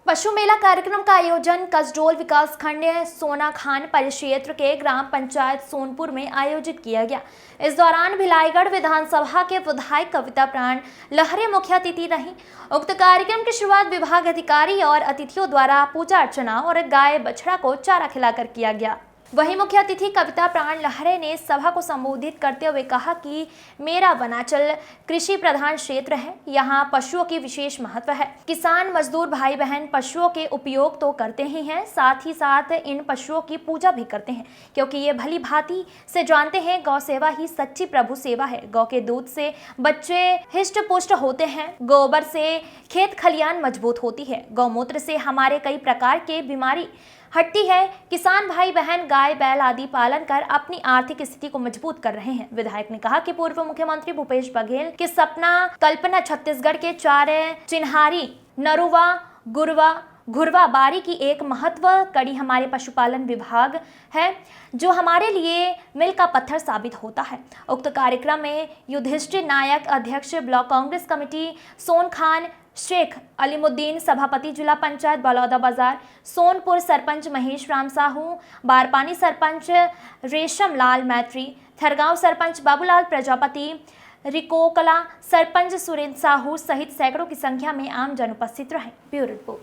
पशु मेला कार्यक्रम का आयोजन कसडोल विकासखंड सोनाखान परिक्षेत्र के ग्राम पंचायत सोनपुर में आयोजित किया गया। इस दौरान भिलाईगढ़ विधानसभा के विधायक कविता प्राण लहरे मुख्य अतिथि रही। उक्त कार्यक्रम की शुरुआत विभाग अधिकारी और अतिथियों द्वारा पूजा अर्चना और गाय बछड़ा को चारा खिलाकर किया गया। वहीं मुख्य अतिथि कविता प्राण लहरे ने सभा को संबोधित करते हुए कहा कि मेरा वनांचल कृषि प्रधान क्षेत्र है। यहाँ पशुओं की विशेष महत्व है। किसान मजदूर भाई बहन पशुओं के उपयोग तो करते ही हैं, साथ ही साथ इन पशुओं की पूजा भी करते हैं, क्योंकि ये भली भांति से जानते हैं गौ सेवा ही सच्ची प्रभु सेवा है। गौ के दूध से बच्चे हिष्ट पुष्ट होते हैं, गोबर से खेत खलियान मजबूत होती है, गौमूत्र से हमारे कई प्रकार के बीमारी हटती है। किसान भाई बहन गाय बैल आदि पालन कर अपनी आर्थिक स्थिति को मजबूत कर रहे हैं। विधायक ने कहा कि पूर्व मुख्यमंत्री भूपेश बघेल के सपना कल्पना छत्तीसगढ़ के 4 चिन्हारी नरुवा गुरवा घुरवा बारी की एक महत्व कड़ी हमारे पशुपालन विभाग है, जो हमारे लिए मील का पत्थर साबित होता है। उक्त कार्यक्रम में युधिष्ठिर नायक अध्यक्ष ब्लॉक कांग्रेस कमेटी सोनखान शेख अलीमुद्दीन, सभापति जिला पंचायत बलौदाबाजार सोनपुर, सरपंच महेश राम साहू, बारपानी सरपंच रेशम लाल मैत्री, थरगांव सरपंच बाबूलाल प्रजापति, रिकोकला सरपंच सुरेंद्र साहू सहित सैकड़ों की संख्या में आम जन उपस्थित रहे। Bureau report.